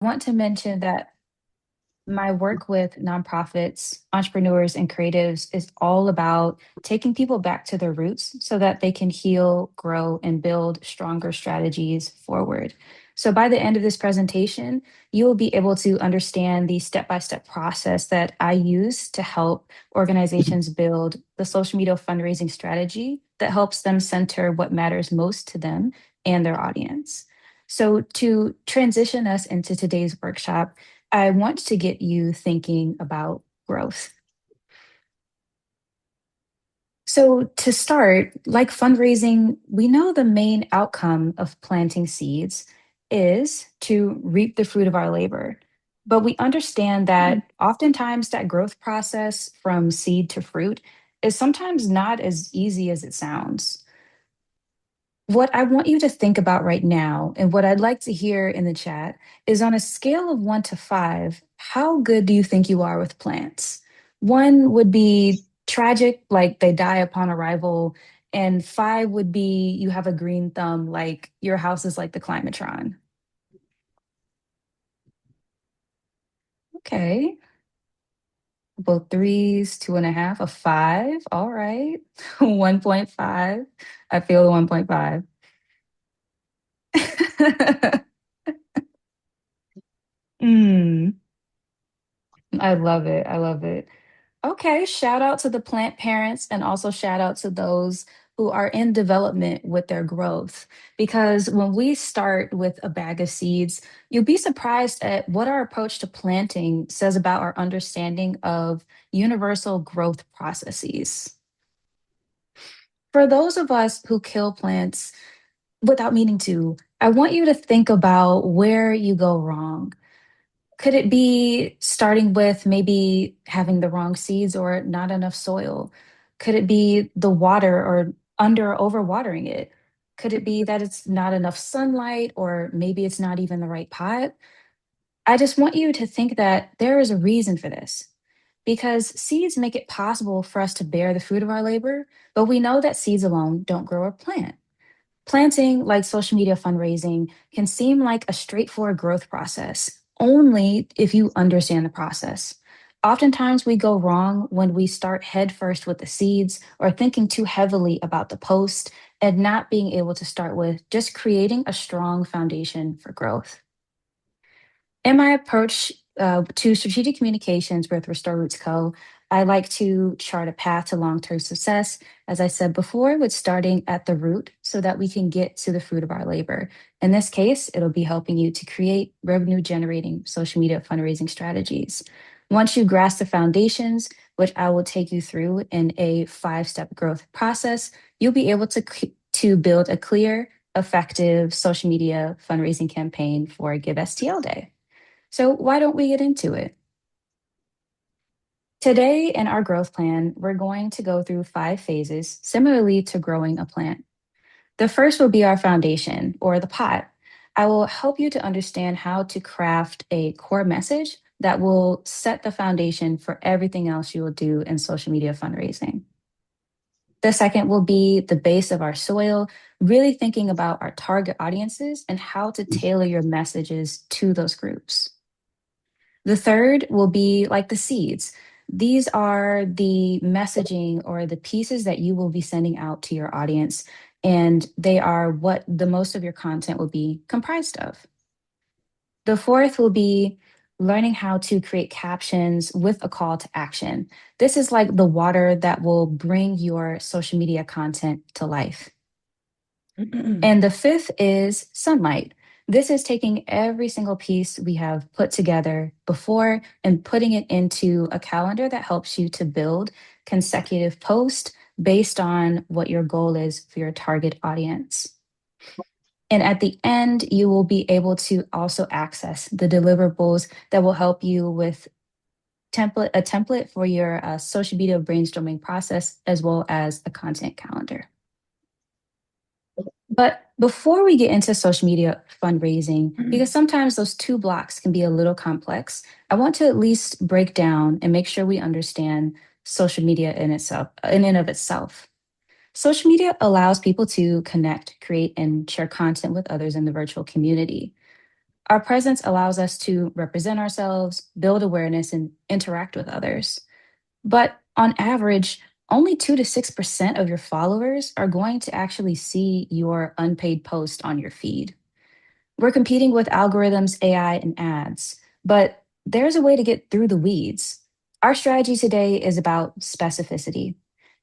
I want to mention that my work with nonprofits, entrepreneurs, and creatives is all about taking people back to their roots so that they can heal, grow, and build stronger strategies forward. So, by the end of this presentation, you will be able to understand the step by step process that I use to help organizations build the social media fundraising strategy that helps them center what matters most to them and their audience. So, to transition us into today's workshop, I want to get you thinking about growth. So, to start, like fundraising, we know the main outcome of planting seeds is to reap the fruit of our labor. But we understand that oftentimes that growth process from seed to fruit is sometimes not as easy as it sounds. What I want you to think about right now, and what I'd like to hear in the chat, is on a scale of 1 to 5, how good do you think you are with plants? One would be tragic, like they die upon arrival, and 5 would be you have a green thumb, like your house is like the climatron. Okay. Both threes, 2.5, a 5. All right. 1.5. I feel the 1.5. Mm. I love it. I love it. Okay, shout out to the plant parents and also shout out to those who are in development with their growth. Because when we start with a bag of seeds, you'll be surprised at what our approach to planting says about our understanding of universal growth processes. For those of us who kill plants without meaning to, I want you to think about where you go wrong. Could it be starting with maybe having the wrong seeds or not enough soil? Could it be the water or under or overwatering it? Could it be that it's not enough sunlight or maybe it's not even the right pot? I just want you to think that there is a reason for this because seeds make it possible for us to bear the fruit of our labor, but we know that seeds alone don't grow a plant. Planting, like social media fundraising, can seem like a straightforward growth process, only if you understand the process. Oftentimes, we go wrong when we start headfirst with the seeds or thinking too heavily about the post and not being able to start with just creating a strong foundation for growth. In my approach to strategic communications with Restore Roots Co., I like to chart a path to long term success, as I said before, with starting at the root so that we can get to the fruit of our labor. In this case, it'll be helping you to create revenue generating social media fundraising strategies. Once you grasp the foundations, which I will take you through in a 5 step growth process, you'll be able to build a clear, effective social media fundraising campaign for Give STL Day. So, why don't we get into it? Today, in our growth plan, we're going to go through 5 phases similarly to growing a plant. The first will be our foundation or the pot. I will help you to understand how to craft a core message that will set the foundation for everything else you will do in social media fundraising. The second will be the base of our soil, really thinking about our target audiences and how to tailor your messages to those groups. The third will be like the seeds. These are the messaging or the pieces that you will be sending out to your audience, and they are what the most of your content will be comprised of. The fourth will be learning how to create captions with a call to action. This is like the water that will bring your social media content to life. And the fifth is sunlight. This is taking every single piece we have put together before and putting it into a calendar that helps you to build consecutive posts based on what your goal is for your target audience. And at the end, you will be able to also access the deliverables that will help you with a template for your social media brainstorming process, as well as a content calendar. But before we get into social media fundraising, because sometimes those 2 blocks can be a little complex, I want to at least break down and make sure we understand social media in itself, in and of itself. Social media allows people to connect, create, and share content with others in the virtual community. Our presence allows us to represent ourselves, build awareness, and interact with others. But on average, only 2 to 6% of your followers are going to actually see your unpaid post on your feed. We're competing with algorithms, AI, and ads, but there's a way to get through the weeds. Our strategy today is about specificity.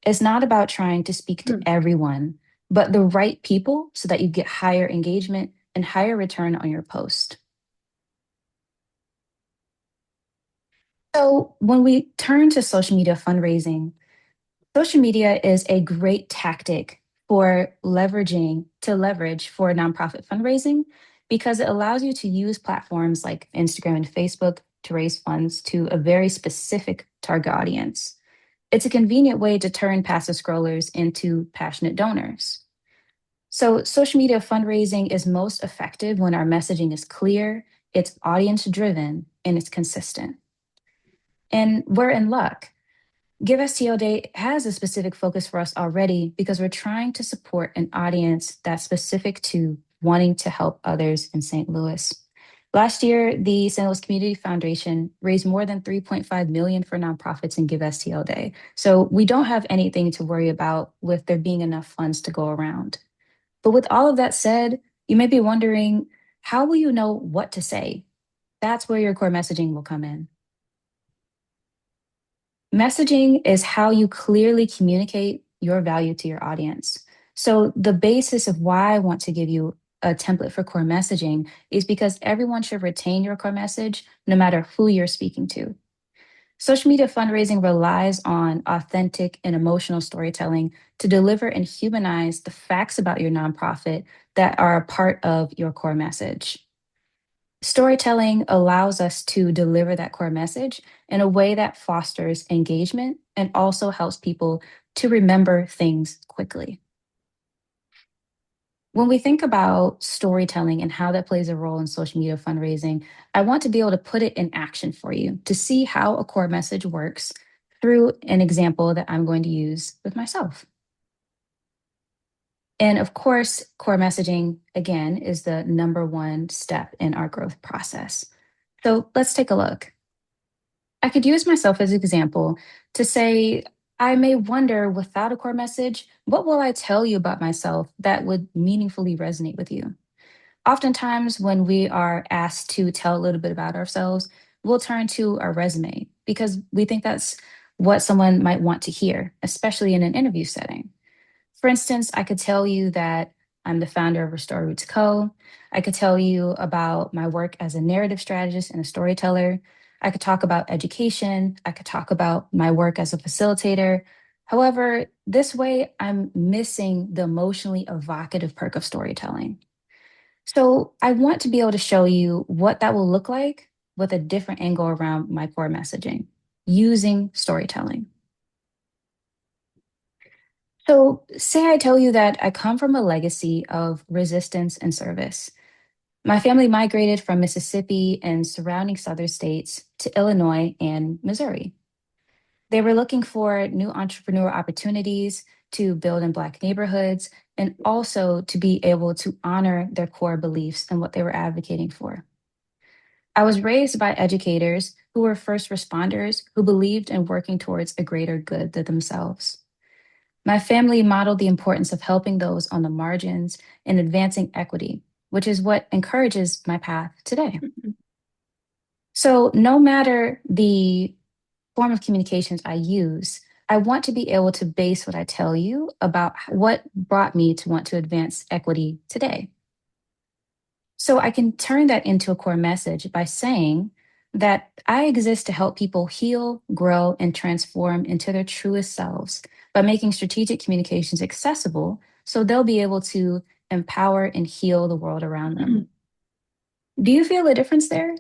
It's not about trying to speak to Hmm. everyone, but the right people so that you get higher engagement and higher return on your post. So, when we turn to social media fundraising, social media is a great tactic for leverage for nonprofit fundraising because it allows you to use platforms like Instagram and Facebook to raise funds to a very specific target audience. It's a convenient way to turn passive scrollers into passionate donors. So, social media fundraising is most effective when our messaging is clear, it's audience driven, and it's consistent. And we're in luck. Give STL Day has a specific focus for us already because we're trying to support an audience that's specific to wanting to help others in St. Louis. Last year, the St. Louis Community Foundation raised more than 3.5 million for nonprofits in Give STL Day. So we don't have anything to worry about with there being enough funds to go around. But with all of that said, you may be wondering, how will you know what to say? That's where your core messaging will come in. Messaging is how you clearly communicate your value to your audience. So, the basis of why I want to give you a template for core messaging is because everyone should retain your core message no matter who you're speaking to. Social media fundraising relies on authentic and emotional storytelling to deliver and humanize the facts about your nonprofit that are a part of your core message. Storytelling allows us to deliver that core message in a way that fosters engagement and also helps people to remember things quickly. When we think about storytelling and how that plays a role in social media fundraising, I want to be able to put it in action for you to see how a core message works through an example that I'm going to use with myself. And of course, core messaging, again, is the number one step in our growth process. So let's take a look. I could use myself as an example to say, I may wonder without a core message, what will I tell you about myself that would meaningfully resonate with you? Oftentimes, when we are asked to tell a little bit about ourselves, we'll turn to our resume because we think that's what someone might want to hear, especially in an interview setting. For instance, I could tell you that I'm the founder of Restore Roots Co. I could tell you about my work as a narrative strategist and a storyteller. I could talk about education. I could talk about my work as a facilitator. However, this way I'm missing the emotionally evocative perk of storytelling. So I want to be able to show you what that will look like with a different angle around my core messaging using storytelling. So, say I tell you that I come from a legacy of resistance and service. My family migrated from Mississippi and surrounding southern states to Illinois and Missouri. They were looking for new entrepreneurial opportunities to build in Black neighborhoods and also to be able to honor their core beliefs and what they were advocating for. I was raised by educators who were first responders who believed in working towards a greater good than themselves. My family modeled the importance of helping those on the margins and advancing equity, which is what encourages my path today. So, no matter the form of communications I use, I want to be able to base what I tell you about what brought me to want to advance equity today. So, I can turn that into a core message by saying that I exist to help people heal, grow, and transform into their truest selves by making strategic communications accessible so they'll be able to empower and heal the world around them. Do you feel a difference there?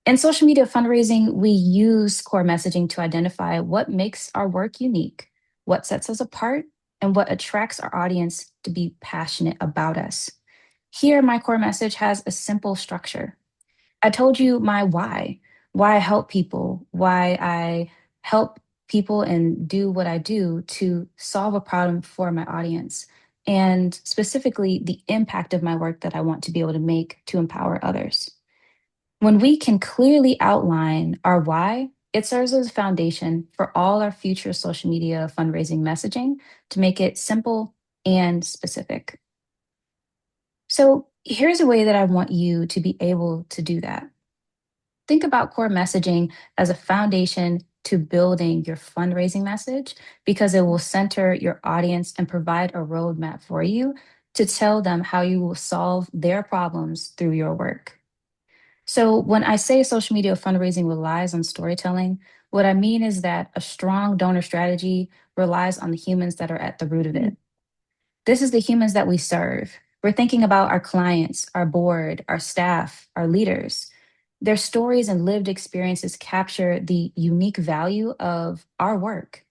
In social media fundraising, we use core messaging to identify what makes our work unique, what sets us apart, and what attracts our audience to be passionate about us. Here, my core message has a simple structure. I told you my why I help people, why I help people and do what I do to solve a problem for my audience. and specifically the impact of my work that I want to be able to make to empower others. When we can clearly outline our why, it serves as a foundation for all our future social media fundraising messaging to make it simple and specific. So, here's a way that I want you to be able to do that. Think about core messaging as a foundation to building your fundraising message because it will center your audience and provide a roadmap for you to tell them how you will solve their problems through your work. So, when I say social media fundraising relies on storytelling, what I mean is that a strong donor strategy relies on the humans that are at the root of it. This is the humans that we serve. We're thinking about our clients, our board, our staff, our leaders. Their stories and lived experiences capture the unique value of our work.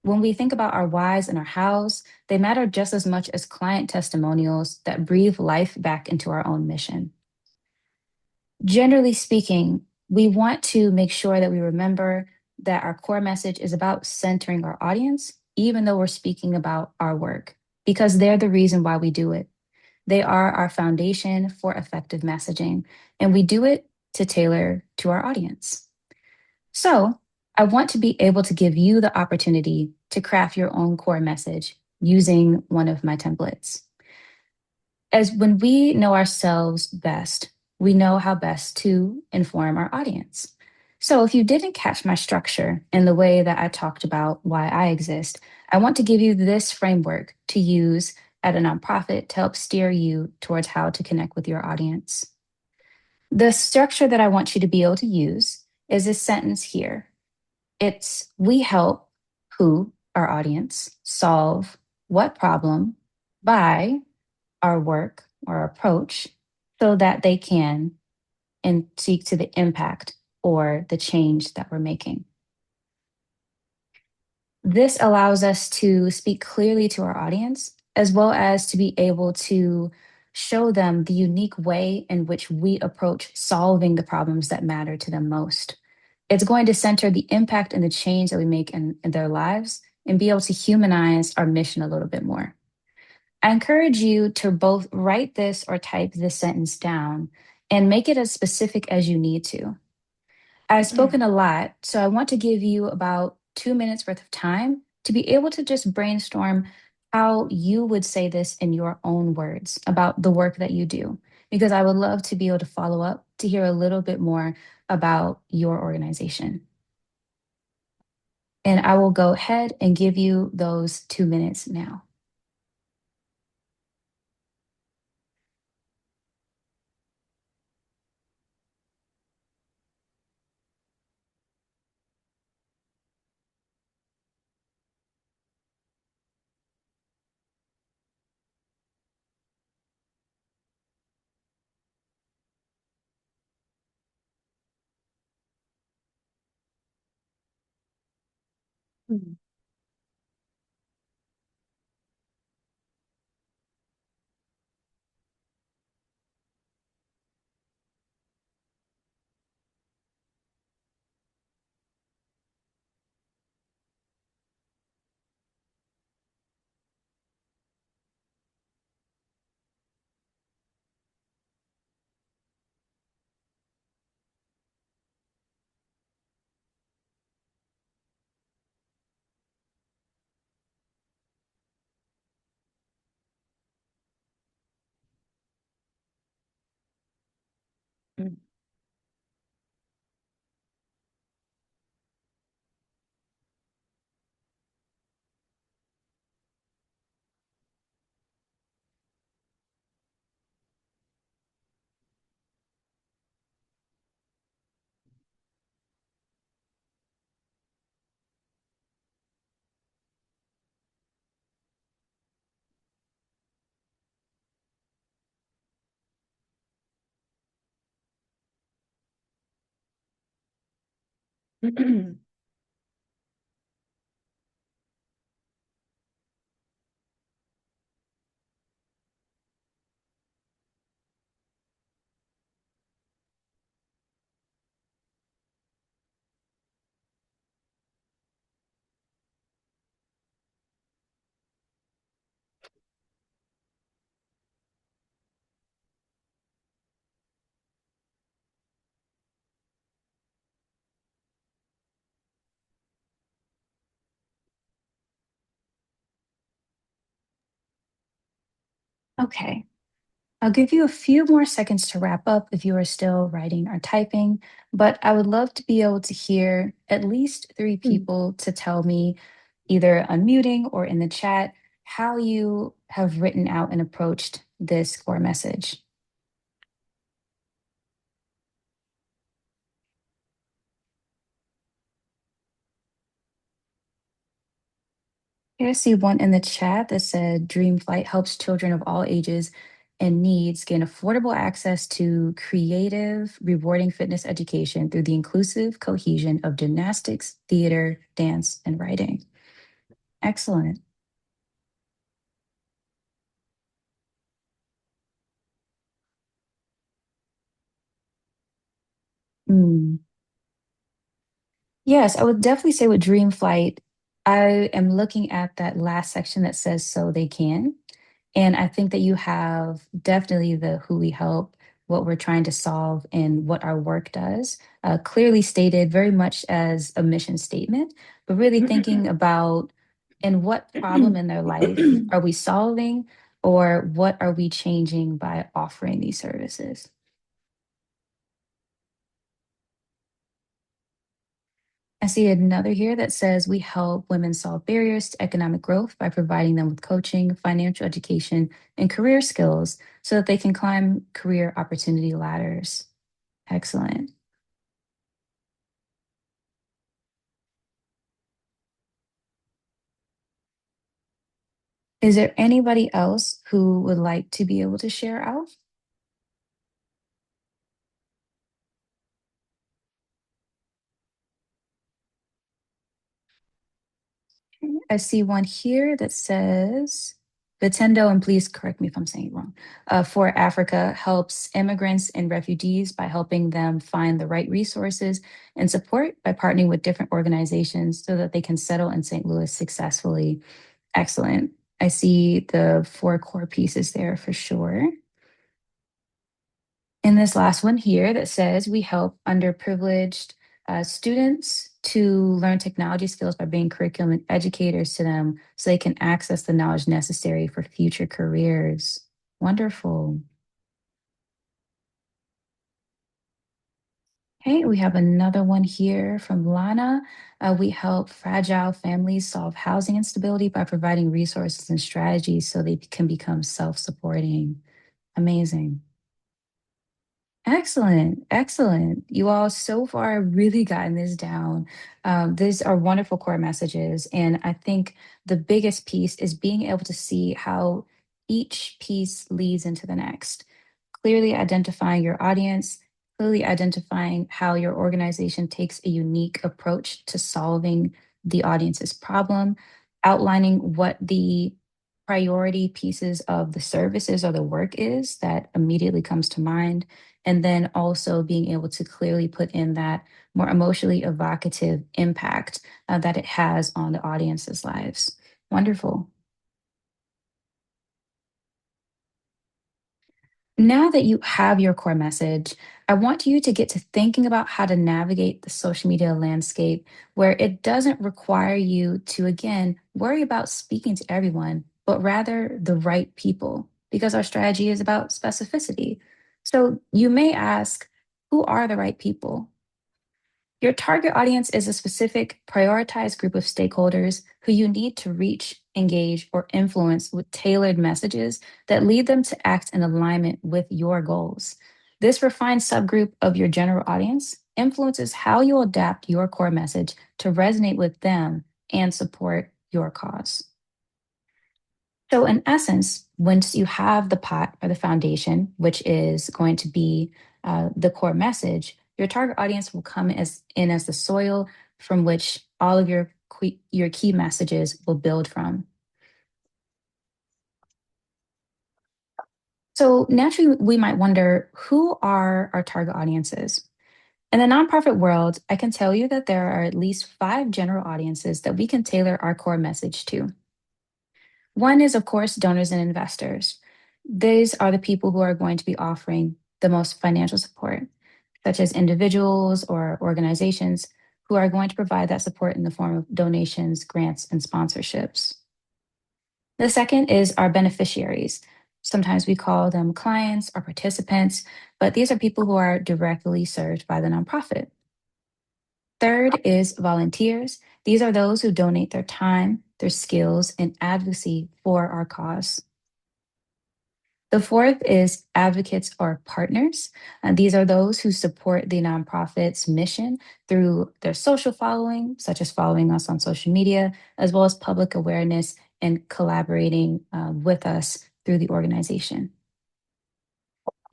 When we think about our whys and our hows, they matter just as much as client testimonials that breathe life back into our own mission. Generally speaking, we want to make sure that we remember that our core message is about centering our audience, even though we're speaking about our work, because they're the reason why we do it. They are our foundation for effective messaging, and we do it to tailor to our audience. So, I want to be able to give you the opportunity to craft your own core message using one of my templates. As when we know ourselves best, we know how best to inform our audience. So, if you didn't catch my structure in the way that I talked about why I exist, I want to give you this framework to use at a nonprofit to help steer you towards how to connect with your audience. The structure that I want you to be able to use is this sentence here. It's we help who, our audience, solve what problem by our work or approach so that they can and seek to the impact or the change that we're making. This allows us to speak clearly to our audience, as well as to be able to show them the unique way in which we approach solving the problems that matter to them most. It's going to center the impact and the change that we make in their lives and be able to humanize our mission a little bit more. I encourage you to both write this or type this sentence down and make it as specific as you need to. I've spoken a lot, so I want to give you about 2 minutes worth of time to be able to just brainstorm how you would say this in your own words about the work that you do, because I would love to be able to follow up to hear a little bit more about your organization. And I will go ahead and give you those 2 minutes now. Mhm. Okay. I'll give you a few more seconds to wrap up if you are still writing or typing, but I would love to be able to hear at least three Mm. people to tell me, either unmuting or in the chat, how you have written out and approached this core message. Here I see one in the chat that said Dream Flight helps children of all ages and needs gain affordable access to creative, rewarding fitness education through the inclusive cohesion of gymnastics, theater, dance, and writing. Excellent. Mm. Yes, I would definitely say with Dream Flight, I am looking at that last section that says so they can. And I think that you have definitely the who we help, what we're trying to solve, and what our work does clearly stated very much as a mission statement, but really thinking about in what problem in their life are we solving or what are we changing by offering these services? I see another here that says we help women solve barriers to economic growth by providing them with coaching, financial education, and career skills so that they can climb career opportunity ladders. Excellent. Is there anybody else who would like to be able to share out? I see one here that says Vitendo, and please correct me if I'm saying it wrong, for Africa helps immigrants and refugees by helping them find the right resources and support by partnering with different organizations so that they can settle in St. Louis successfully. Excellent. I see the four core pieces there for sure. In this last one here that says we help underprivileged students to learn technology skills by being curriculum and educators to them so they can access the knowledge necessary for future careers. Wonderful. Okay, we have another one here from Lana. We help fragile families solve housing instability by providing resources and strategies so they can become self supporting. Amazing. Excellent, excellent. You all so far have really gotten this down. These are wonderful core messages. And I think the biggest piece is being able to see how each piece leads into the next. Clearly identifying your audience, clearly identifying how your organization takes a unique approach to solving the audience's problem, outlining what the priority pieces of the services or the work is that immediately comes to mind, and then also being able to clearly put in that more emotionally evocative impact that it has on the audience's lives. Wonderful. Now that you have your core message, I want you to get to thinking about how to navigate the social media landscape where it doesn't require you to, again, worry about speaking to everyone, but rather the right people, because our strategy is about specificity. So you may ask, who are the right people? Your target audience is a specific, prioritized group of stakeholders who you need to reach, engage, or influence with tailored messages that lead them to act in alignment with your goals. This refined subgroup of your general audience influences how you adapt your core message to resonate with them and support your cause. So, in essence, once you have the pot or the foundation, which is going to be the core message, your target audience will come as the soil from which all of your key messages will build from. So, naturally, we might wonder, who are our target audiences? In the nonprofit world, I can tell you that there are at least five general audiences that we can tailor our core message to. One is, of course, donors and investors. These are the people who are going to be offering the most financial support, such as individuals or organizations who are going to provide that support in the form of donations, grants, and sponsorships. The second is our beneficiaries. Sometimes we call them clients or participants, but these are people who are directly served by the nonprofit. Third is volunteers. These are those who donate their time, their skills, and advocacy for our cause. The fourth is advocates or partners. These are those who support the nonprofit's mission through their social following, such as following us on social media, as well as public awareness and collaborating with us through the organization.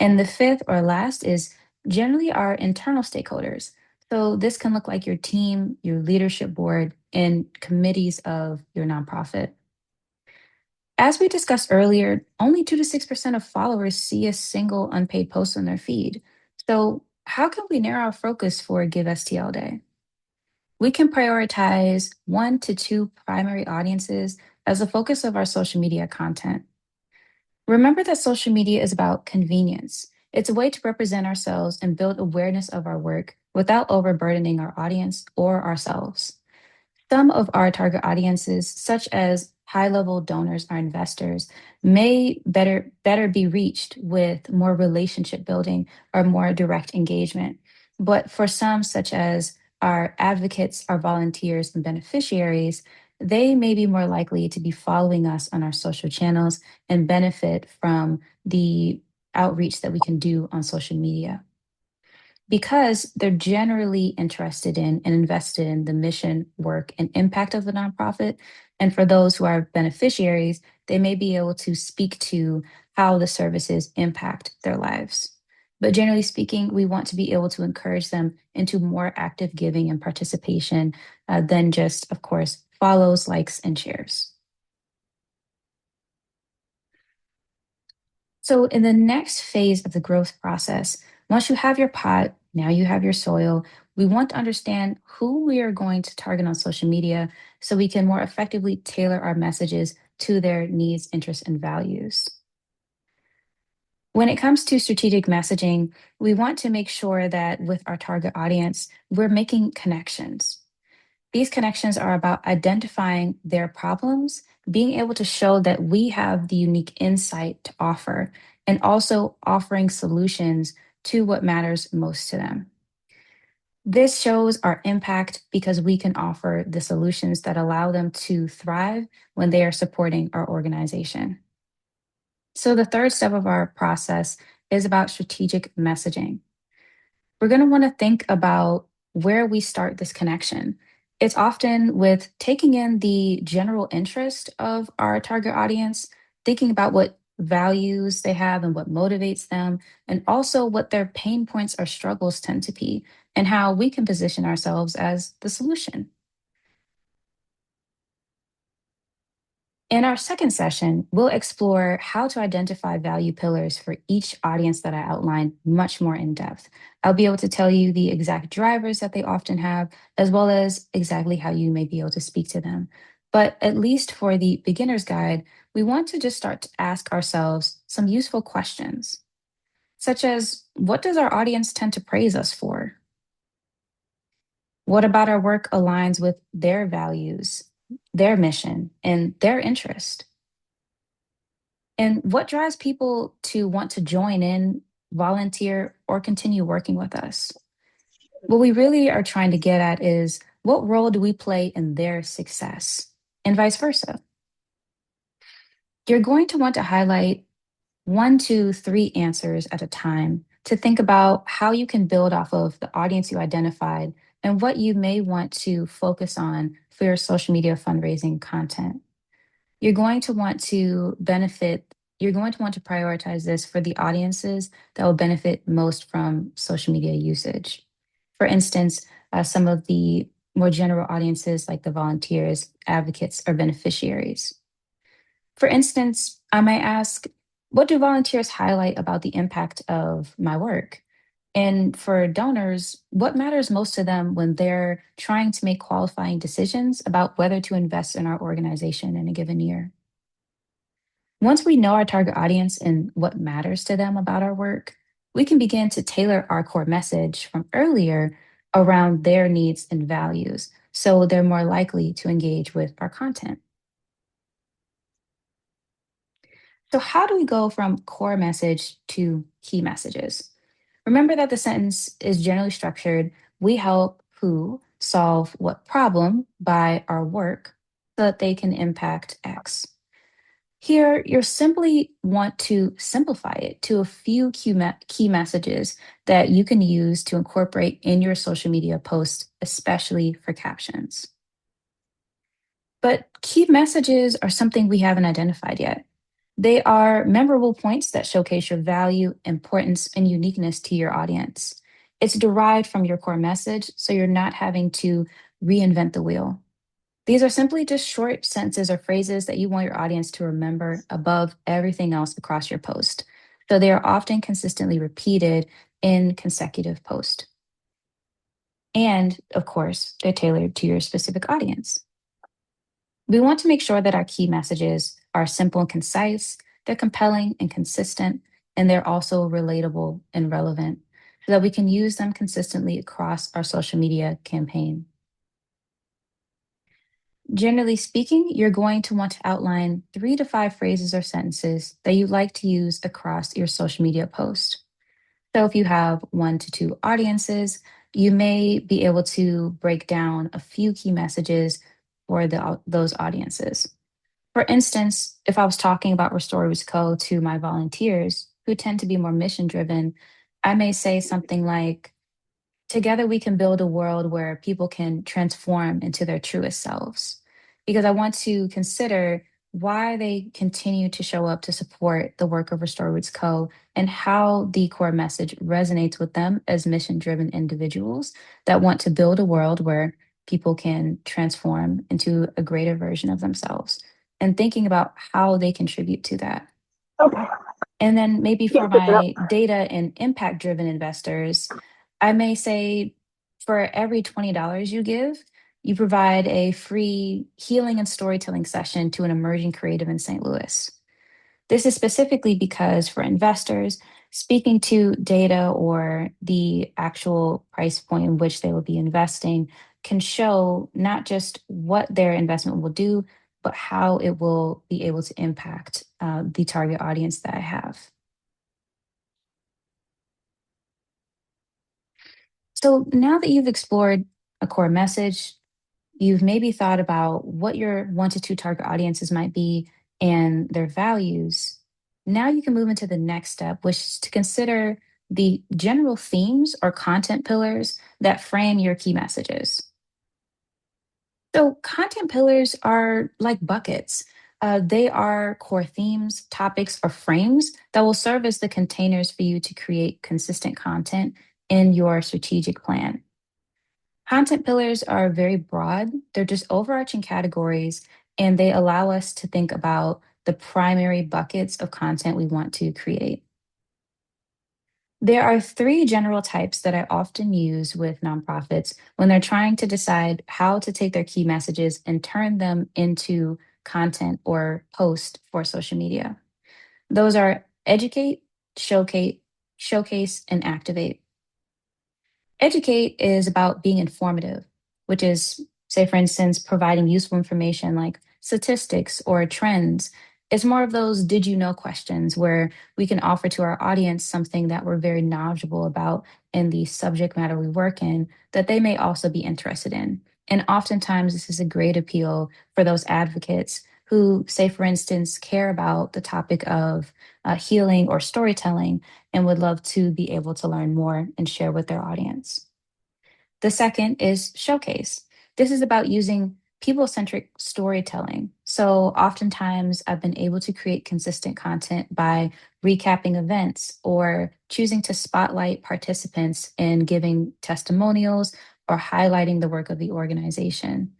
And the fifth or last is generally our internal stakeholders. So this can look like your team, your leadership board, and committees of your nonprofit. As we discussed earlier, only 2 to 6% of followers see a single unpaid post on their feed. So, how can we narrow our focus for Give STL Day? We can prioritize 1 to 2 primary audiences as the focus of our social media content. Remember that social media is about convenience. It's a way to represent ourselves and build awareness of our work without overburdening our audience or ourselves. Some of our target audiences, such as high-level donors or investors, may better be reached with more relationship building or more direct engagement. But for some, such as our advocates, our volunteers, and beneficiaries, they may be more likely to be following us on our social channels and benefit from the outreach that we can do on social media because they're generally interested in and invested in the mission, work, and impact of the nonprofit. And for those who are beneficiaries, they may be able to speak to how the services impact their lives. But generally speaking, we want to be able to encourage them into more active giving and participation than just, of course, follows, likes, and shares. So, in the next phase of the growth process, once you have your pot, now you have your soil, we want to understand who we are going to target on social media so we can more effectively tailor our messages to their needs, interests, and values. When it comes to strategic messaging, we want to make sure that with our target audience, we're making connections. These connections are about identifying their problems, being able to show that we have the unique insight to offer, and also offering solutions to what matters most to them. This shows our impact because we can offer the solutions that allow them to thrive when they are supporting our organization. So, the third step of our process is about strategic messaging. We're going to want to think about where we start this connection. It's often with taking in the general interest of our target audience, thinking about what values they have and what motivates them, and also what their pain points or struggles tend to be, and how we can position ourselves as the solution. In our second session, we'll explore how to identify value pillars for each audience that I outlined much more in depth. I'll be able to tell you the exact drivers that they often have, as well as exactly how you may be able to speak to them. But at least for the beginner's guide, we want to just start to ask ourselves some useful questions, such as what does our audience tend to praise us for? What about our work aligns with their values, their mission, and their interest? And what drives people to want to join in, volunteer, or continue working with us? What we really are trying to get at is what role do we play in their success, and vice versa? You're going to want to highlight 1 to 3 answers at a time to think about how you can build off of the audience you identified and what you may want to focus on for your social media fundraising content. You're going to want to benefit, you're going to want to prioritize this for the audiences that will benefit most from social media usage. For instance, some of the more general audiences like the volunteers, advocates, or beneficiaries. For instance, I might ask, what do volunteers highlight about the impact of my work? And for donors, what matters most to them when they're trying to make qualifying decisions about whether to invest in our organization in a given year? Once we know our target audience and what matters to them about our work, we can begin to tailor our core message from earlier around their needs and values so they're more likely to engage with our content. So, how do we go from core message to key messages? Remember that the sentence is generally structured: we help who solve what problem by our work so that they can impact X. Here, you simply want to simplify it to a few key messages that you can use to incorporate in your social media posts, especially for captions. But key messages are something we haven't identified yet. They are memorable points that showcase your value, importance, and uniqueness to your audience. It's derived from your core message, so you're not having to reinvent the wheel. These are simply just short sentences or phrases that you want your audience to remember above everything else across your post. So they are often consistently repeated in consecutive posts. And of course, they're tailored to your specific audience. We want to make sure that our key messages are simple and concise, they're compelling and consistent, and they're also relatable and relevant so that we can use them consistently across our social media campaign. Generally speaking, you're going to want to outline 3 to 5 phrases or sentences that you'd like to use across your social media post. So if you have 1 to 2 audiences, you may be able to break down a few key messages for those audiences. For instance, if I was talking about Restore Roots Co. to my volunteers who tend to be more mission driven, I may say something like, together we can build a world where people can transform into their truest selves. Because I want to consider why they continue to show up to support the work of Restore Roots Co. and how the core message resonates with them as mission driven individuals that want to build a world where people can transform into a greater version of themselves and thinking about how they contribute to that. Okay. And then maybe Yeah, for good to know. my data and impact driven investors, I may say for every $20 you give, you provide a free healing and storytelling session to an emerging creative in St. Louis. This is specifically because for investors, speaking to data or the actual price point in which they will be investing can show not just what their investment will do, but how it will be able to impact the target audience that I have. So now that you've explored a core message, you've maybe thought about what your 1 to 2 target audiences might be and their values. Now you can move into the next step, which is to consider the general themes or content pillars that frame your key messages. So, content pillars are like buckets. They are core themes, topics, or frames that will serve as the containers for you to create consistent content in your strategic plan. Content pillars are very broad, they're just overarching categories, and they allow us to think about the primary buckets of content we want to create. There are 3 general types that I often use with nonprofits when they're trying to decide how to take their key messages and turn them into content or post for social media. Those are educate, showcase, and activate. Educate is about being informative, which is, say, for instance, providing useful information like statistics or trends. It's more of those did you know questions where we can offer to our audience something that we're very knowledgeable about in the subject matter we work in that they may also be interested in. And oftentimes, this is a great appeal for those advocates who, say, for instance, care about the topic of healing or storytelling and would love to be able to learn more and share with their audience. The second is showcase. This is about using people centric storytelling. So, oftentimes, I've been able to create consistent content by recapping events or choosing to spotlight participants and giving testimonials or highlighting the work of the organization.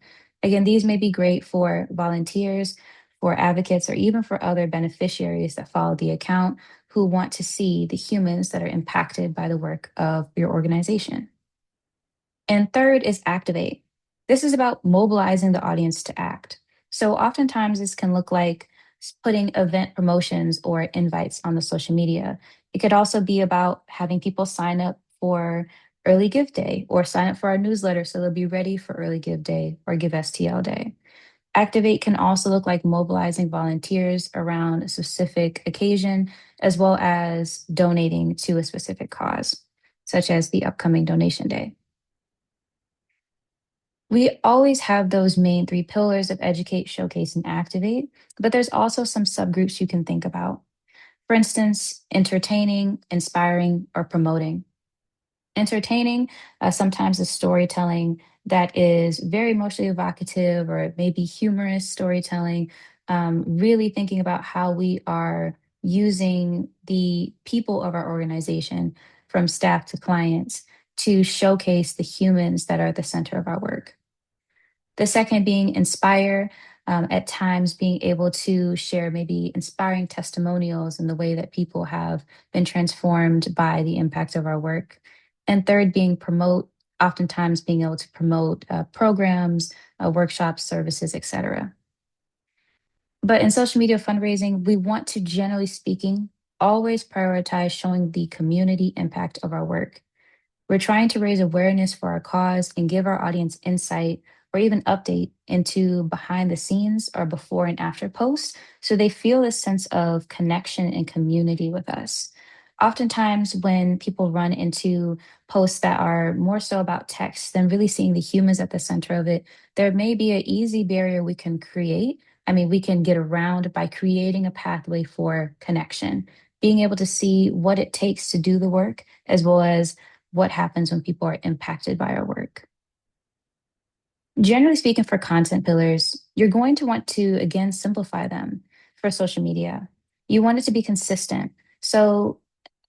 Again, these may be great for volunteers, for advocates, or even for other beneficiaries that follow the account who want to see the humans that are impacted by the work of your organization. And third is activate. This is about mobilizing the audience to act. So oftentimes this can look like putting event promotions or invites on the social media. It could also be about having people sign up for early give day or sign up for our newsletter so they'll be ready for early give day or give STL day. Activate can also look like mobilizing volunteers around a specific occasion, as well as donating to a specific cause, such as the upcoming donation day. We always have those main three pillars of educate, showcase, and activate, but there's also some subgroups you can think about. For instance, entertaining, inspiring, or promoting. Entertaining, sometimes is storytelling that is very emotionally evocative or maybe humorous storytelling, really thinking about how we are using the people of our organization, from staff to clients, to showcase the humans that are at the center of our work. The second being inspire, at times being able to share maybe inspiring testimonials in the way that people have been transformed by the impact of our work. And third being promote, oftentimes being able to promote programs, workshops, services, etc. But in social media fundraising, we want to, generally speaking, always prioritize showing the community impact of our work. We're trying to raise awareness for our cause and give our audience insight or even update into behind the scenes or before and after posts so they feel a sense of connection and community with us. Oftentimes, when people run into posts that are more so about text than really seeing the humans at the center of it, there may be an easy barrier we can create. I mean, we can get around by creating a pathway for connection, being able to see what it takes to do the work, as well as what happens when people are impacted by our work. Generally speaking, for content pillars, you're going to want to, again, simplify them for social media. You want it to be consistent. So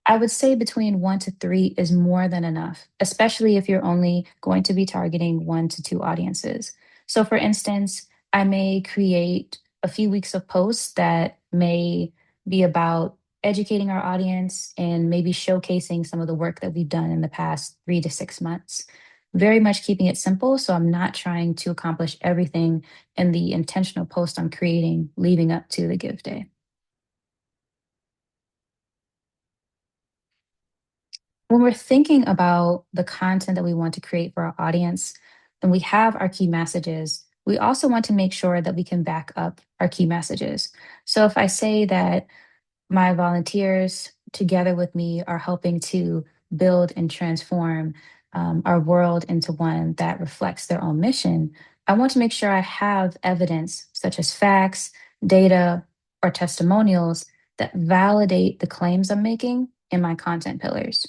I would say between 1 to 3 is more than enough, especially if you're only going to be targeting 1 to 2 audiences. So, for instance, I may create a few weeks of posts that may be about educating our audience and maybe showcasing some of the work that we've done in the past 3 to 6 months. Very much keeping it simple. So, I'm not trying to accomplish everything in the intentional post I'm creating leading up to the give day. When we're thinking about the content that we want to create for our audience, and we have our key messages, we also want to make sure that we can back up our key messages. So if I say that my volunteers together with me are helping to build and transform our world into one that reflects their own mission, I want to make sure I have evidence such as facts, data, or testimonials that validate the claims I'm making in my content pillars.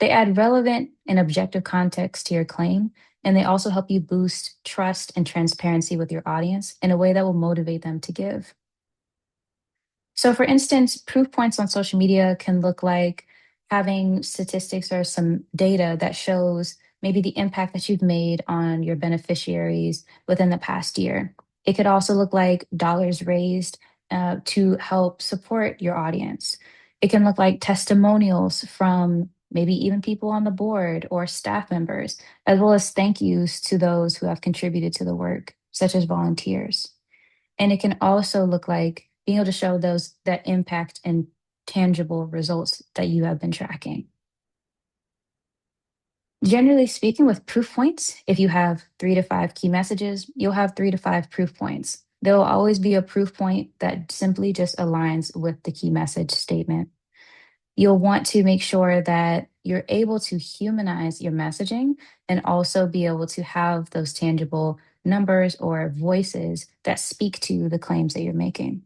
They add relevant and objective context to your claim, and they also help you boost trust and transparency with your audience in a way that will motivate them to give. So, for instance, proof points on social media can look like having statistics or some data that shows maybe the impact that you've made on your beneficiaries within the past year. It could also look like dollars raised to help support your audience. It can look like testimonials from maybe even people on the board or staff members, as well as thank yous to those who have contributed to the work, such as volunteers. And it can also look like being able to show those that impact and tangible results that you have been tracking. Generally speaking, with proof points, if you have 3 to 5 key messages, you'll have 3 to 5 proof points. There will always be a proof point that simply just aligns with the key message statement. You'll want to make sure that you're able to humanize your messaging and also be able to have those tangible numbers or voices that speak to the claims that you're making.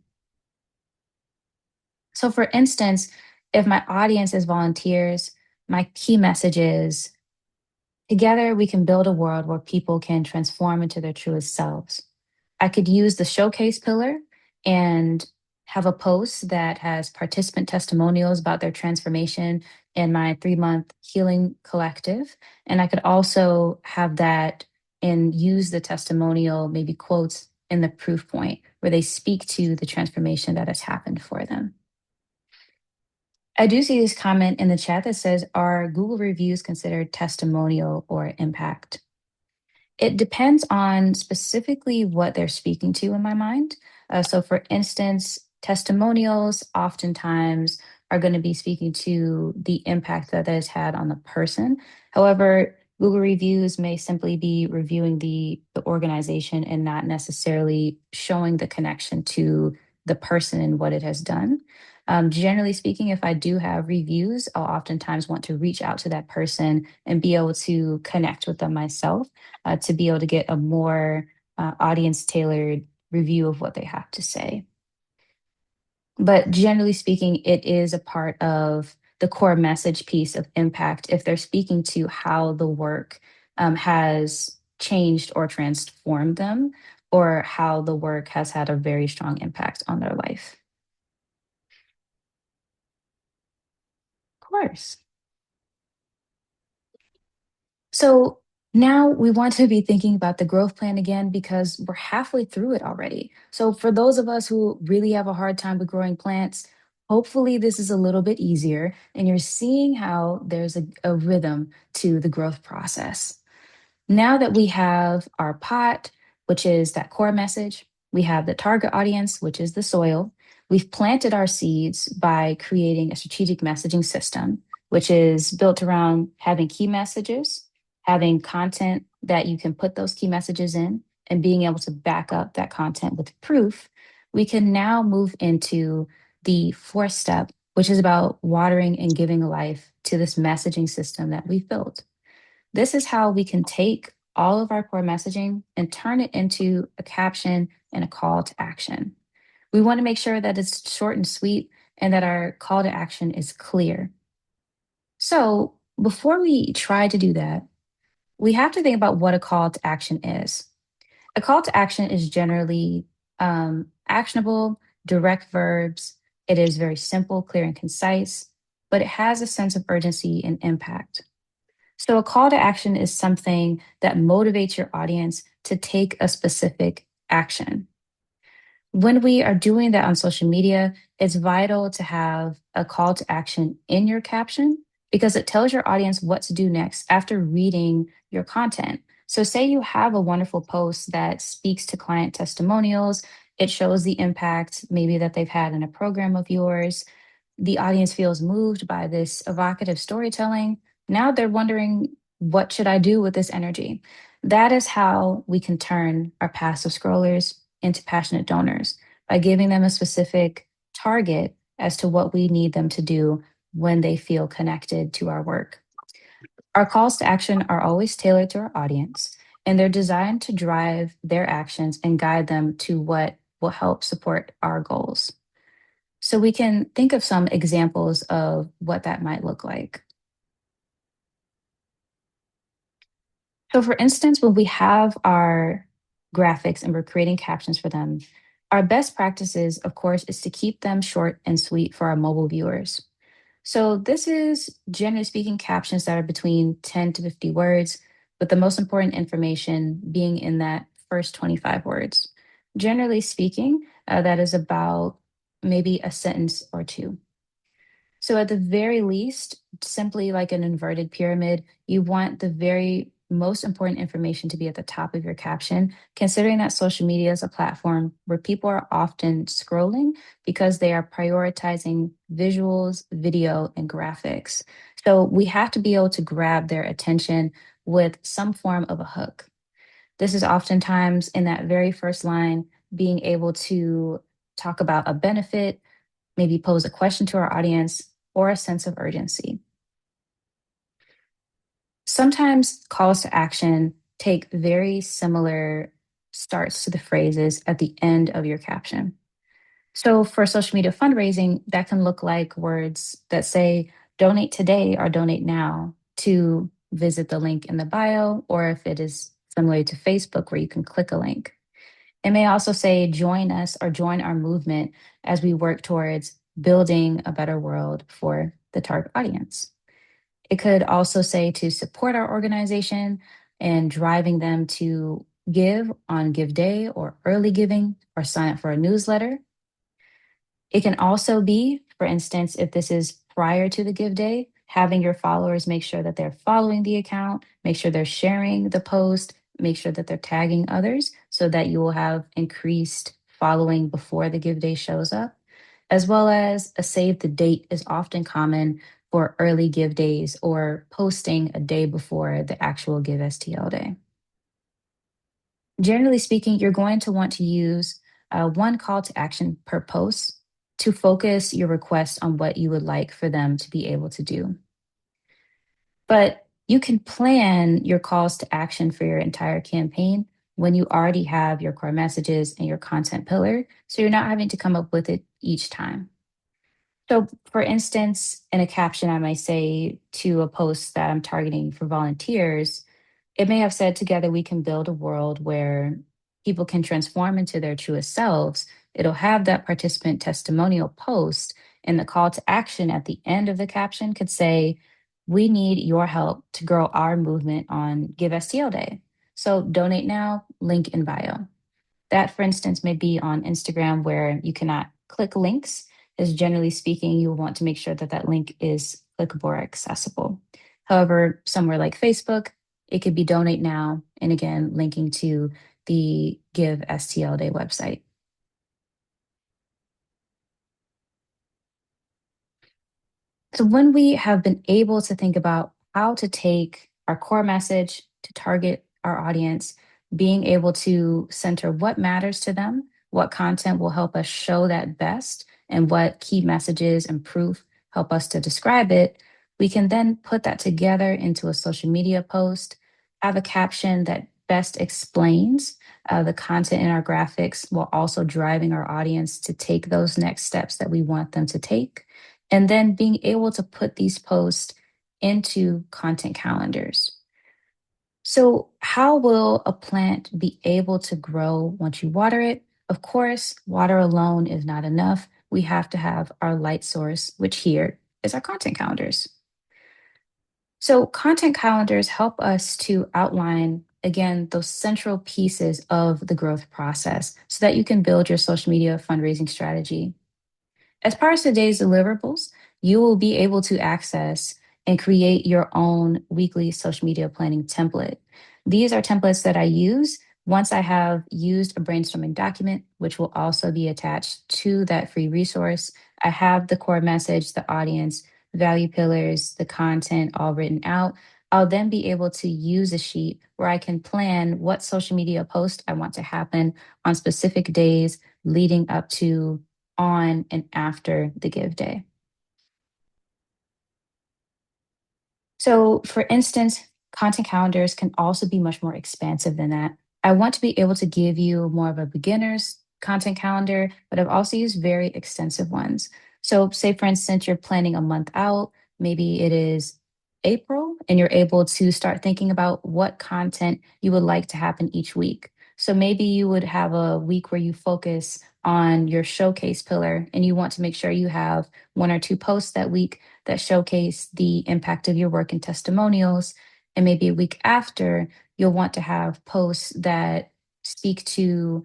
So, for instance, if my audience is volunteers, my key message is together we can build a world where people can transform into their truest selves. I could use the showcase pillar and have a post that has participant testimonials about their transformation in my 3 month healing collective. And I could also have that and use the testimonial, maybe quotes in the proof point where they speak to the transformation that has happened for them. I do see this comment in the chat that says, are Google reviews considered testimonial or impact? It depends on specifically what they're speaking to in my mind. So, for instance, testimonials oftentimes are going to be speaking to the impact that that has had on the person. However, Google reviews may simply be reviewing the organization and not necessarily showing the connection to the person and what it has done. Generally speaking, if I do have reviews, I'll oftentimes want to reach out to that person and be able to connect with them myself to be able to get a more audience tailored review of what they have to say. But generally speaking, it is a part of the core message piece of impact if they're speaking to how the work has changed or transformed them, or how the work has had a very strong impact on their life. Of course. So now we want to be thinking about the growth plan again because we're halfway through it already. So for those of us who really have a hard time with growing plants, hopefully this is a little bit easier and you're seeing how there's a rhythm to the growth process. Now that we have our pot, which is that core message, we have the target audience, which is the soil. We've planted our seeds by creating a strategic messaging system, which is built around having key messages, having content that you can put those key messages in, and being able to back up that content with proof. We can now move into the fourth step, which is about watering and giving life to this messaging system that we've built. This is how we can take all of our core messaging and turn it into a caption and a call to action. We want to make sure that it's short and sweet and that our call to action is clear. So, before we try to do that, we have to think about what a call to action is. A call to action is generally actionable, direct verbs. It is very simple, clear, and concise, but it has a sense of urgency and impact. So, a call to action is something that motivates your audience to take a specific action. When we are doing that on social media, it's vital to have a call to action in your caption because it tells your audience what to do next after reading your content. So, say you have a wonderful post that speaks to client testimonials, it shows the impact maybe that they've had in a program of yours, the audience feels moved by this evocative storytelling. Now they're wondering, what should I do with this energy? That is how we can turn our passive scrollers into passionate donors by giving them a specific target as to what we need them to do when they feel connected to our work. Our calls to action are always tailored to our audience, and they're designed to drive their actions and guide them to what will help support our goals. So we can think of some examples of what that might look like. So, for instance, when we have our graphics and we're creating captions for them, our best practices, of course, is to keep them short and sweet for our mobile viewers. So, this is generally speaking captions that are between 10 to 50 words, with the most important information being in that first 25 words. Generally speaking, that is about maybe a sentence or two. So at the very least, simply like an inverted pyramid, you want the very most important information to be at the top of your caption, considering that social media is a platform where people are often scrolling because they are prioritizing visuals, video, and graphics. So we have to be able to grab their attention with some form of a hook. This is oftentimes in that very first line, being able to talk about a benefit, maybe pose a question to our audience, or a sense of urgency. Sometimes calls to action take very similar starts to the phrases at the end of your caption. So for social media fundraising, that can look like words that say donate today or donate now to visit the link in the bio, or if it is similar to Facebook where you can click a link. It may also say join us or join our movement as we work towards building a better world for the target audience. It could also say to support our organization and driving them to give on Give Day or early giving or sign up for a newsletter. It can also be, for instance, if this is prior to the Give Day, having your followers make sure that they're following the account, make sure they're sharing the post, make sure that they're tagging others so that you will have increased following before the Give Day shows up, as well as a save the date is often common for early give days or posting a day before the actual Give STL day. Generally speaking, you're going to want to use one call to action per post to focus your request on what you would like for them to be able to do. But you can plan your calls to action for your entire campaign when you already have your core messages and your content pillar. So you're not having to come up with it each time. So, for instance, in a caption, I might say to a post that I'm targeting for volunteers, it may have said, "Together we can build a world where people can transform into their truest selves." It'll have that participant testimonial post, and the call to action at the end of the caption could say, "We need your help to grow our movement on Give STL Day. So donate now, link in bio." That, for instance, may be on Instagram where you cannot click links, as generally speaking, you will want to make sure that that link is clickable or accessible. However, somewhere like Facebook, it could be donate now, and again, linking to the Give STL Day website. So when we have been able to think about how to take our core message to target our audience, being able to center what matters to them, what content will help us show that best, and what key messages and proof help us to describe it, we can then put that together into a social media post, have a caption that best explains the content in our graphics while also driving our audience to take those next steps that we want them to take, and then being able to put these posts into content calendars. So, how will a plant be able to grow once you water it? Of course, water alone is not enough. We have to have our light source, which here is our content calendars. So, content calendars help us to outline, again, those central pieces of the growth process so that you can build your social media fundraising strategy. As part of today's deliverables, you will be able to access and create your own weekly social media planning template. These are templates that I use once I have used a brainstorming document, which will also be attached to that free resource. I have the core message, the audience, value pillars, the content all written out. I'll then be able to use a sheet where I can plan what social media post I want to happen on specific days leading up to, on, and after the give day. So, for instance, content calendars can also be much more expansive than that. I want to be able to give you more of a beginner's content calendar, but I've also used very extensive ones. So, say for instance, you're planning a month out, maybe it is April, and you're able to start thinking about what content you would like to happen each week. So, maybe you would have a week where you focus on your showcase pillar and you want to make sure you have one or two posts that week that showcase the impact of your work and testimonials. And maybe a week after, you'll want to have posts that speak to,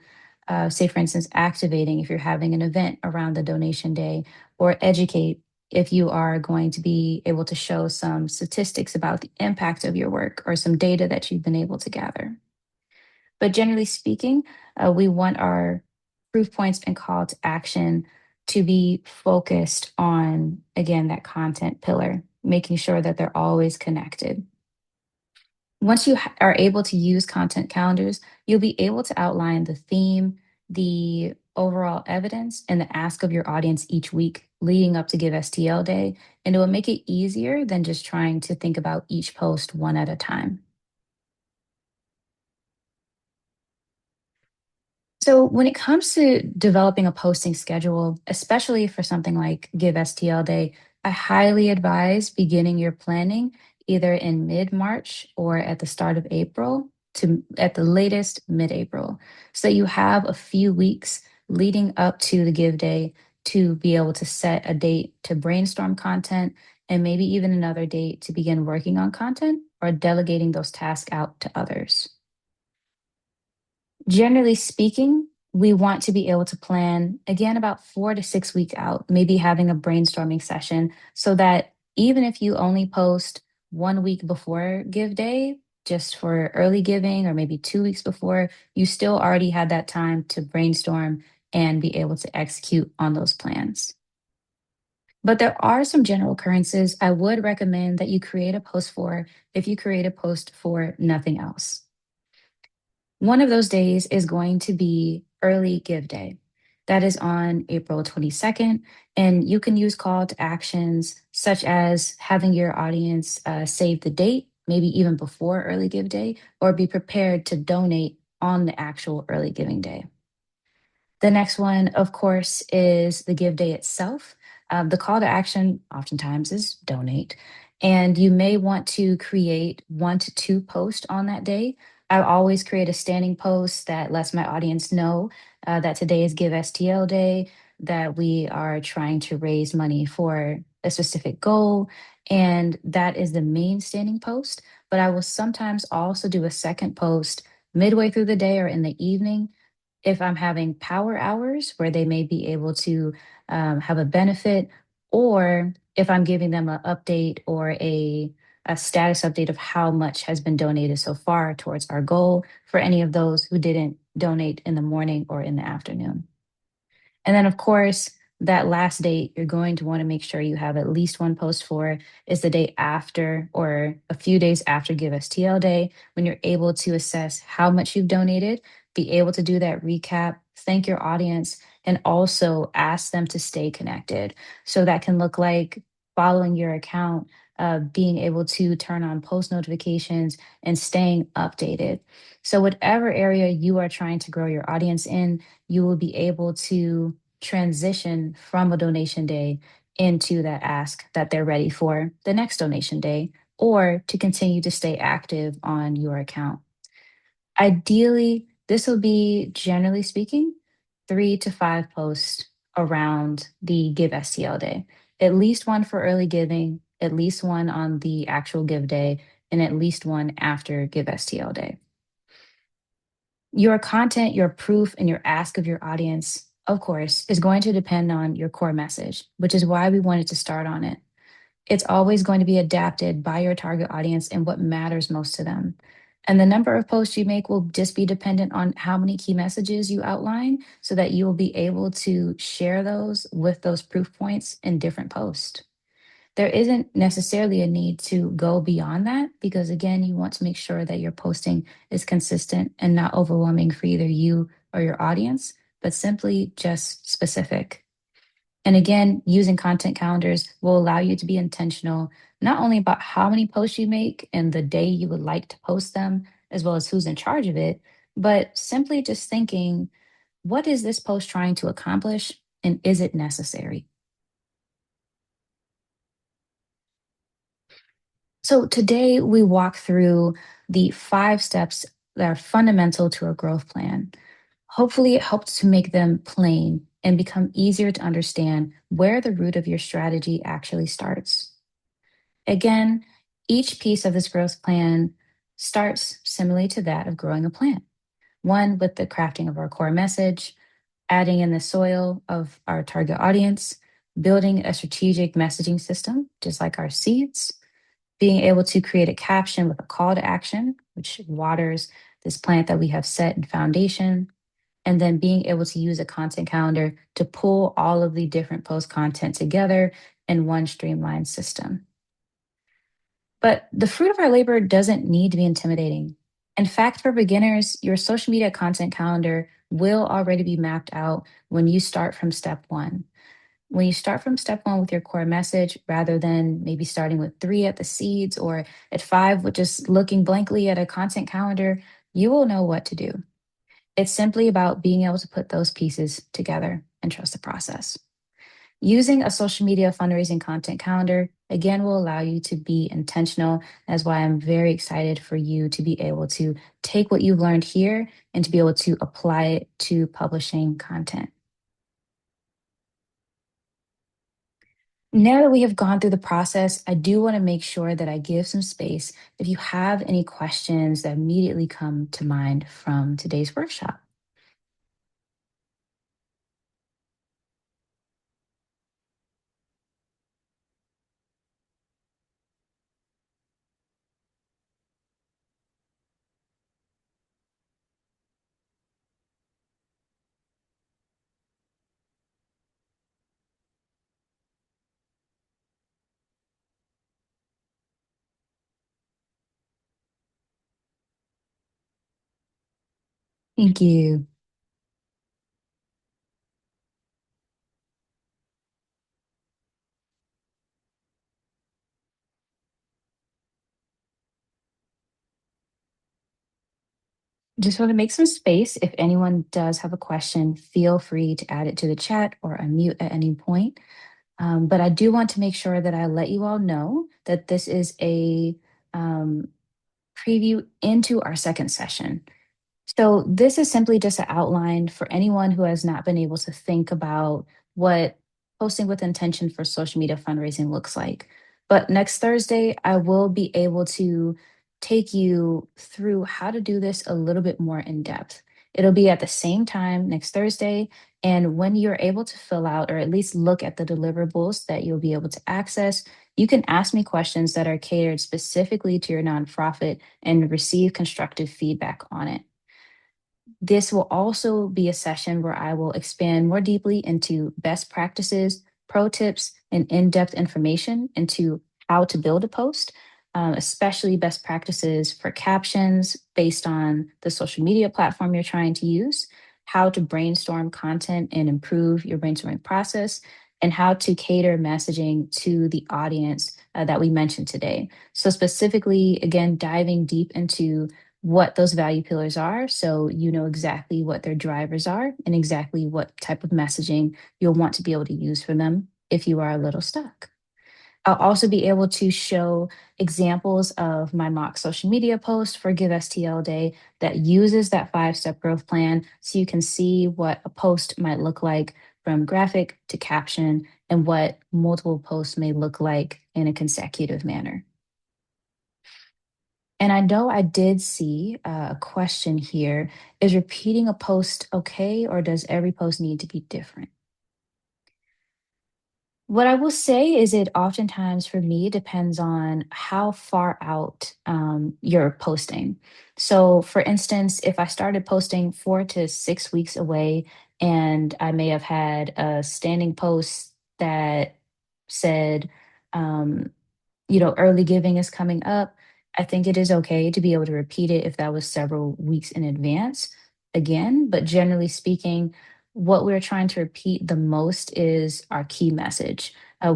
say, for instance, activating if you're having an event around the donation day, or educate if you are going to be able to show some statistics about the impact of your work or some data that you've been able to gather. But generally speaking, we want our proof points and call to action to be focused on, again, that content pillar, making sure that they're always connected. Once you are able to use content calendars, you'll be able to outline the theme, the overall evidence, and the ask of your audience each week leading up to Give STL Day. And it will make it easier than just trying to think about each post one at a time. So, when it comes to developing a posting schedule, especially for something like Give STL Day, I highly advise beginning your planning either in mid March or at the start of April to at the latest mid April. So you have a few weeks leading up to the Give Day to be able to set a date to brainstorm content and maybe even another date to begin working on content or delegating those tasks out to others. Generally speaking, we want to be able to plan again about 4 to 6 weeks out, maybe having a brainstorming session so that even if you only post 1 week before Give Day, just for early giving, or maybe 2 weeks before, you still already had that time to brainstorm and be able to execute on those plans. But there are some general occurrences I would recommend that you create a post for if you create a post for nothing else. One of those days is going to be Early Give Day. That is on April 22nd. And you can use call to actions such as having your audience save the date, maybe even before Early Give Day, or be prepared to donate on the actual Early Giving Day. The next one, of course, is the give day itself. The call to action oftentimes is donate. And you may want to create 1 to 2 posts on that day. I always create a standing post that lets my audience know that today is Give STL Day, that we are trying to raise money for a specific goal. And that is the main standing post. But I will sometimes also do a second post midway through the day or in the evening if I'm having power hours where they may be able to have a benefit, or if I'm giving them an update or a status update of how much has been donated so far towards our goal for any of those who didn't donate in the morning or in the afternoon. And then, of course, that last date you're going to want to make sure you have at least one post for is the day after or a few days after Give STL Day when you're able to assess how much you've donated, be able to do that recap, thank your audience, and also ask them to stay connected. So that can look like following your account, being able to turn on post notifications, and staying updated. So, whatever area you are trying to grow your audience in, you will be able to transition from a donation day into that ask that they're ready for the next donation day, or to continue to stay active on your account. Ideally, this will be, generally speaking, 3 to 5 posts around the Give STL day. At least one for early giving, at least one on the actual give day, and at least one after Give STL day. Your content, your proof, and your ask of your audience, of course, is going to depend on your core message, which is why we wanted to start on it. It's always going to be adapted by your target audience and what matters most to them. And the number of posts you make will just be dependent on how many key messages you outline so that you will be able to share those with those proof points in different posts. There isn't necessarily a need to go beyond that because, again, you want to make sure that your posting is consistent and not overwhelming for either you or your audience, but simply just specific. And again, using content calendars will allow you to be intentional, not only about how many posts you make and the day you would like to post them, as well as who's in charge of it, but simply just thinking, what is this post trying to accomplish and is it necessary? So today we walk through the 5 steps that are fundamental to a growth plan. Hopefully, it helps to make them plain and become easier to understand where the root of your strategy actually starts. Again, each piece of this growth plan starts similarly to that of growing a plant. One with the crafting of our core message, adding in the soil of our target audience, building a strategic messaging system, just like our seeds, being able to create a caption with a call to action, which waters this plant that we have set in foundation, and then being able to use a content calendar to pull all of the different post content together in one streamlined system. But the fruit of our labor doesn't need to be intimidating. In fact, for beginners, your social media content calendar will already be mapped out when you start from step one. When you start from step one with your core message, rather than maybe starting with 3 at the seeds or at 5 with just looking blankly at a content calendar, you will know what to do. It's simply about being able to put those pieces together and trust the process. Using a social media fundraising content calendar, again, will allow you to be intentional. That's why I'm very excited for you to be able to take what you've learned here and to be able to apply it to publishing content. Now that we have gone through the process, I do want to make sure that I give some space if you have any questions that immediately come to mind from today's workshop. Thank you. Just want to make some space. If anyone does have a question, feel free to add it to the chat or unmute at any point. But I do want to make sure that I let you all know that this is a um, preview into our second session. So this is simply just an outline for anyone who has not been able to think about what posting with intention for social media fundraising looks like. But next Thursday, I will be able to take you through how to do this a little bit more in depth. It'll be at the same time next Thursday. And when you're able to fill out or at least look at the deliverables that you'll be able to access, you can ask me questions that are catered specifically to your nonprofit and receive constructive feedback on it. This will also be a session where I will expand more deeply into best practices, pro tips, and in depth information into how to build a post, especially best practices for captions based on the social media platform you're trying to use, how to brainstorm content and improve your brainstorming process, and how to cater messaging to the audience that we mentioned today. So, specifically, again, diving deep into what those value pillars are so you know exactly what their drivers are and exactly what type of messaging you'll want to be able to use for them if you are a little stuck. I'll also be able to show examples of my mock social media post for Give STL Day that uses that 5 step growth plan so you can see what a post might look like from graphic to caption and what multiple posts may look like in a consecutive manner. And I know I did see a question here. Is repeating a post okay, or does every post need to be different? What I will say is it oftentimes for me depends on how far out you're posting. So, for instance, if I started posting 4 to 6 weeks away and I may have had a standing post that said, um, early giving is coming up, I think it is okay to be able to repeat it if that was several weeks in advance again. But generally speaking, what we're trying to repeat the most is our key message,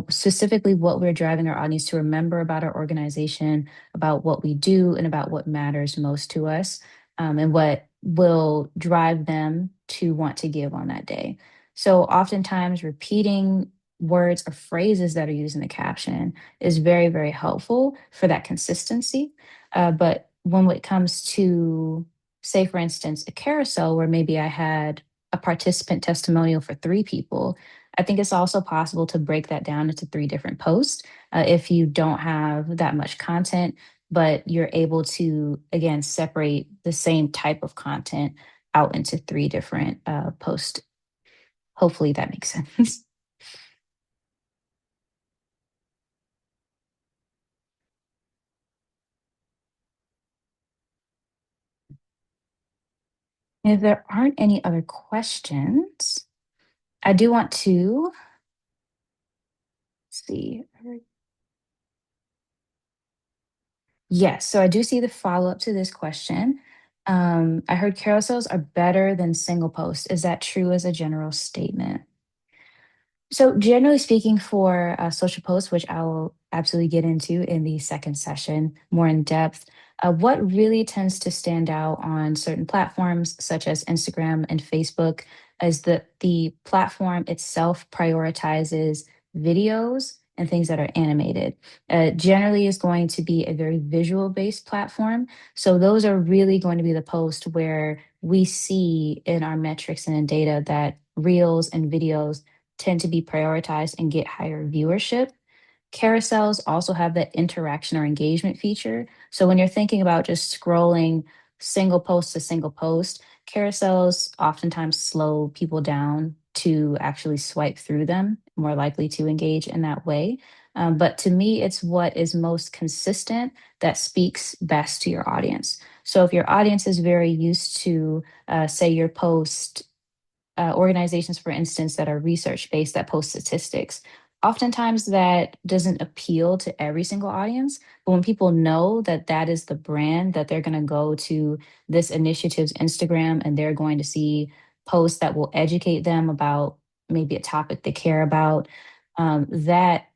specifically what we're driving our audience to remember about our organization, about what we do, and about what matters most to us, and what will drive them to want to give on that day. So, oftentimes, repeating words or phrases that are used in the caption is very, very helpful for that consistency. But when it comes to, say, for instance, a carousel where maybe I had a participant testimonial for 3 people, I think it's also possible to break that down into 3 different posts if you don't have that much content, but you're able to, again, separate the same type of content out into 3 different posts. Hopefully that makes sense. If there aren't any other questions, I do want to see. Yes, so I do see the follow-up to this question. I heard carousels are better than single posts. Is that true as a general statement? So, generally speaking, for social posts, which I will absolutely get into in the second session more in depth, what really tends to stand out on certain platforms, such as Instagram and Facebook, is that the platform itself prioritizes videos and things that are animated. Generally, is going to be a very visual based platform. So, those are really going to be the posts where we see in our metrics and in data that reels and videos tend to be prioritized and get higher viewership. Carousels also have that interaction or engagement feature. So when you're thinking about just scrolling single post to single post, carousels oftentimes slow people down to actually swipe through them, more likely to engage in that way. But to me, it's what is most consistent that speaks best to your audience. So if your audience is very used to, say, your post organizations, for instance, that are research based that post statistics. oftentimes that doesn't appeal to every single audience, but when people know that that is the brand, that they're going to go to this initiative's Instagram and they're going to see posts that will educate them about maybe a topic they care about, that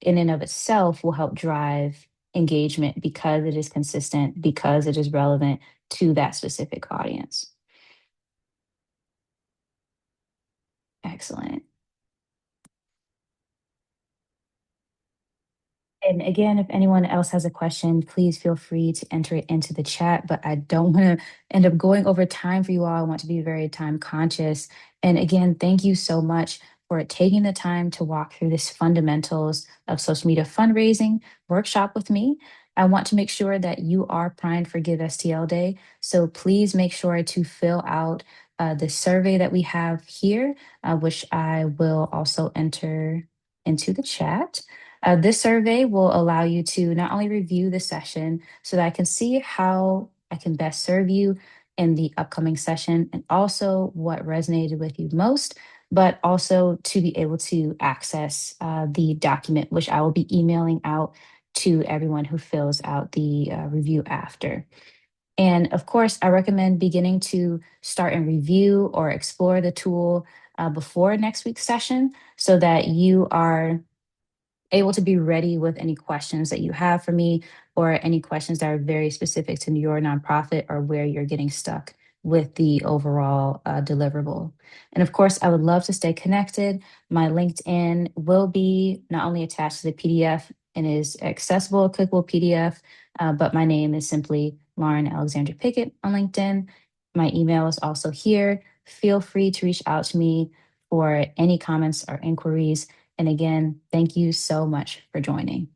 in and of itself will help drive engagement because it is consistent, because it is relevant to that specific audience. Excellent. And again, if anyone else has a question, please feel free to enter it into the chat. But I don't want to end up going over time for you all. I want to be very time conscious. And again, thank you so much for taking the time to walk through this fundamentals of social media fundraising workshop with me. I want to make sure that you are primed for Give STL Day. So please make sure to fill out the survey that we have here, which I will also enter into the chat. This survey will allow you to not only review the session so that I can see how I can best serve you in the upcoming session and also what resonated with you most, but also to be able to access the document, which I will be emailing out to everyone who fills out the review after. And of course, I recommend beginning to start and review or explore the tool before next week's session so that you are able to be ready with any questions that you have for me or any questions that are very specific to your nonprofit or where you're getting stuck with the overall deliverable. And of course, I would love to stay connected. My LinkedIn will be not only attached to the PDF and is accessible, a clickable PDF, but my name is simply Lauren Alexandra Pickett on LinkedIn. My email is also here. Feel free to reach out to me for any comments or inquiries. And again, thank you so much for joining.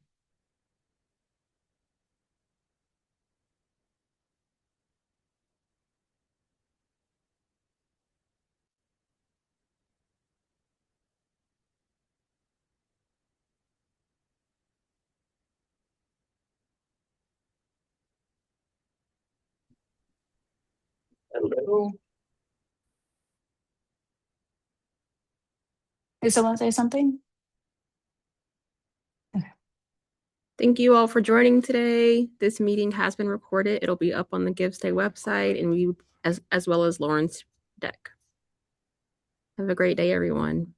Hello. Did someone say something? Okay. Thank you all for joining today. This meeting has been recorded. It'll be up on the GiveStay website and we as well as Lauren's deck. Have a great day, everyone.